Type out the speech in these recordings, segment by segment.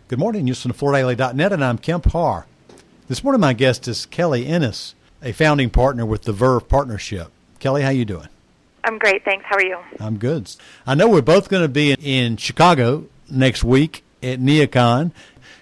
Good morning. You're listening to FloorDaily.net, and I'm Kemp Harr. This morning, my guest is Kelly Ennis, a founding partner with the Verve Partnership. Kelly, how you doing? I'm great, thanks. How are you? I'm good. I know we're both going to be in Chicago next week at NeoCon.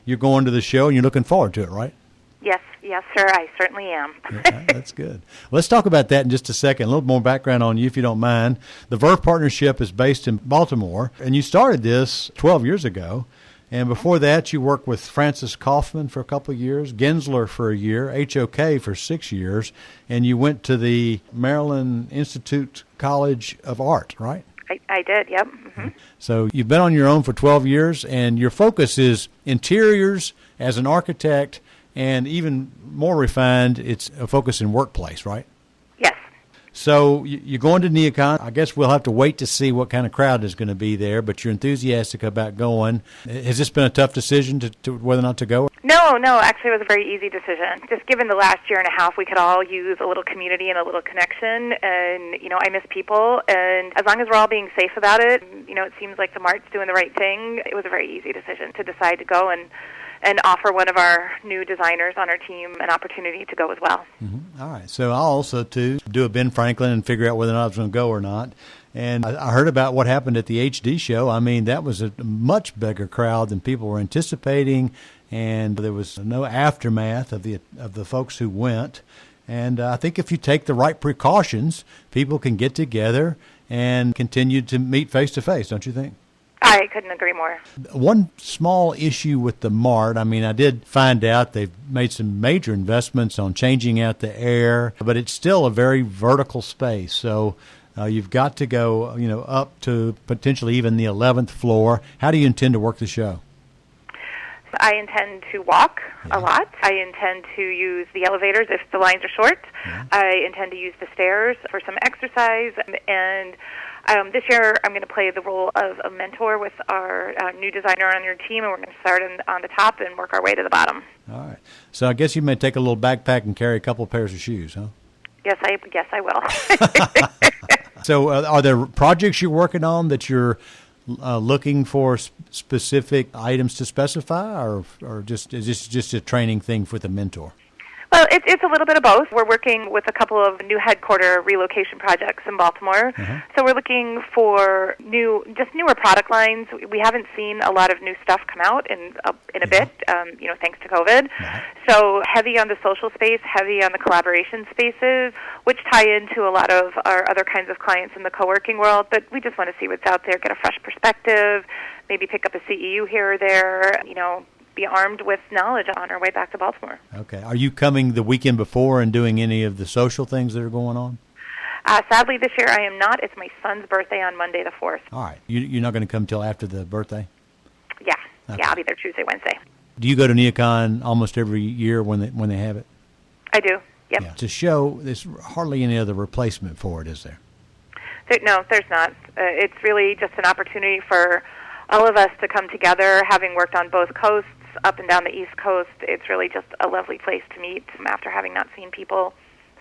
You're going to the show, and you're looking forward to it, right? Yes, sir. I certainly am. Yeah, that's good. Let's talk about that in just a second. A little more background on you, if you don't mind. The Verve Partnership is based in Baltimore, and you started this 12 years ago. And before that, you worked with Francis Kaufman for a couple of years, Gensler for a year, HOK for 6 years, and you went to the Maryland Institute College of Art, right? I did, yep. Mm-hmm. So you've been on your own for 12 years, and your focus is interiors as an architect, and even more refined, it's a focus in workplace, right? Yes. So you're going to NeoCon. I guess we'll have to wait to see what kind of crowd is going to be there, but you're enthusiastic about going. Has this been a tough decision to whether or not to go? No, actually it was a very easy decision. Just given the last year and a half, we could all use a little community and a little connection, and, I miss people, and as long as we're all being safe about it, it seems like the Mart's doing the right thing. It was a very easy decision to decide to go and offer one of our new designers on our team an opportunity to go as well. Mm-hmm. All right. So I'll also, too, do a Ben Franklin and figure out whether or not I was going to go or not. And I heard about what happened at the HD show. I mean, that was a much bigger crowd than people were anticipating, and there was no aftermath of the folks who went. And I think if you take the right precautions, people can get together and continue to meet face-to-face, don't you think? I couldn't agree more. One small issue with the Mart, I did find out they've made some major investments on changing out the air, but it's still a very vertical space. So you've got to go, up to potentially even the 11th floor. How do you intend to work the show? I intend to walk a lot. I intend to use the elevators if the lines are short. Yeah. I intend to use the stairs for some exercise, and this year, I'm going to play the role of a mentor with our new designer on your team, and we're going to start on the top and work our way to the bottom. All right. So I guess you may take a little backpack and carry a couple of pairs of shoes, huh? Yes, I will. So are there projects you're working on that you're looking for specific items to specify, or is this just a training thing for the mentor? Well, it's a little bit of both. We're working with a couple of new headquarter relocation projects in Baltimore. Mm-hmm. So we're looking for newer product lines. We haven't seen a lot of new stuff come out in a bit, thanks to COVID. Mm-hmm. So heavy on the social space, heavy on the collaboration spaces, which tie into a lot of our other kinds of clients in the co-working world. But we just want to see what's out there, get a fresh perspective, maybe pick up a CEU here or there, be armed with knowledge on our way back to Baltimore. Okay. Are you coming the weekend before and doing any of the social things that are going on? Sadly, this year I am not. It's my son's birthday on Monday the 4th. All right. You're not going to come till after the birthday? Yeah. Okay. Yeah, I'll be there Tuesday, Wednesday. Do you go to NeoCon almost every year when they have it? I do. Yep. Yeah. It's a show. There's hardly any other replacement for it, is there? No, there's not. It's really just an opportunity for all of us to come together, having worked on both coasts, up and down the East Coast. It's really just a lovely place to meet after having not seen people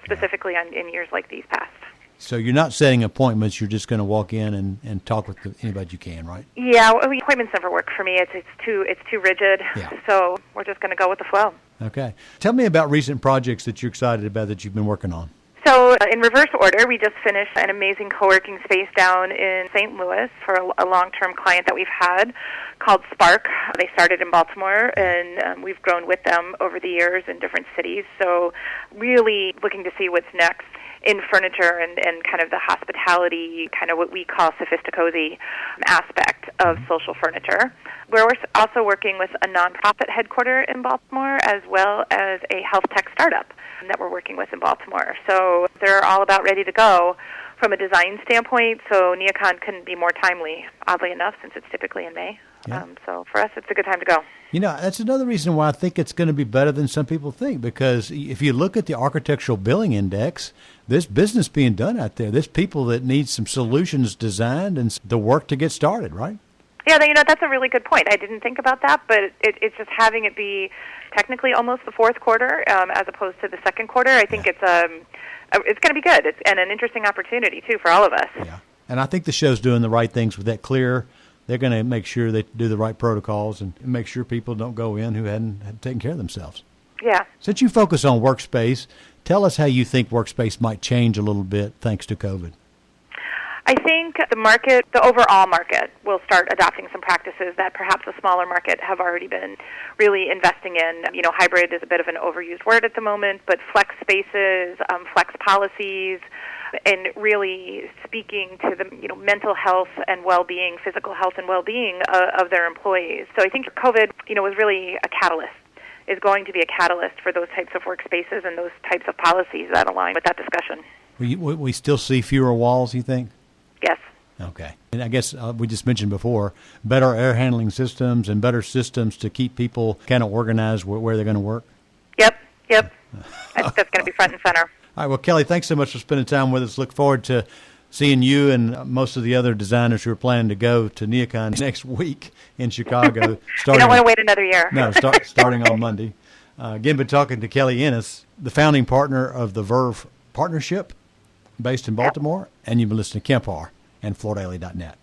specifically in years like these past. So you're not setting appointments, you're just going to walk in and talk with anybody you can, right? Yeah, appointments never work for me. It's too rigid, So we're just going to go with the flow. Okay. Tell me about recent projects that you're excited about that you've been working on. So in reverse order, we just finished an amazing co-working space down in St. Louis for a long-term client that we've had called Spark. They started in Baltimore, and we've grown with them over the years in different cities. So really looking to see what's next in furniture and kind of the hospitality, kind of what we call sophisticozy aspect of social furniture. We're also working with a nonprofit headquarter in Baltimore as well as a health tech startup that we're working with in Baltimore. So they're all about ready to go from a design standpoint, so NeoCon couldn't be more timely, oddly enough, since it's typically in May. Yeah. So for us, it's a good time to go. That's another reason why I think it's going to be better than some people think, because if you look at the Architectural Billing Index, there's business being done out there. There's people that need some solutions designed and the work to get started, right? Yeah, that's a really good point. I didn't think about that, but it's just having it be technically almost the fourth quarter as opposed to the second quarter. I think it's going to be good. It's and an interesting opportunity, too, for all of us. Yeah, and I think the show's doing the right things with that clear they're going to make sure they do the right protocols and make sure people don't go in who hadn't taken care of themselves. Yeah. Since you focus on workspace, tell us how you think workspace might change a little bit thanks to COVID. I think the overall market, will start adopting some practices that perhaps a smaller market have already been really investing in. Hybrid is a bit of an overused word at the moment, but flex spaces, flex policies, and really speaking to the mental health and well-being, physical health and well-being of their employees. So I think COVID, was really is going to be a catalyst for those types of workspaces and those types of policies that align with that discussion. We still see fewer walls, you think? Yes. Okay. And I guess we just mentioned before, better air handling systems and better systems to keep people kind of organized where they're going to work? Yep. That's going to be front and center. All right. Well, Kelly, thanks so much for spending time with us. Look forward to seeing you and most of the other designers who are planning to go to NeoCon next week in Chicago. You don't want to wait another year. No, starting on Monday. Again, been talking to Kelly Ennis, the founding partner of the Verve Partnership based in Baltimore, and you've been listening to Kemp Harr and FloorDaily.net.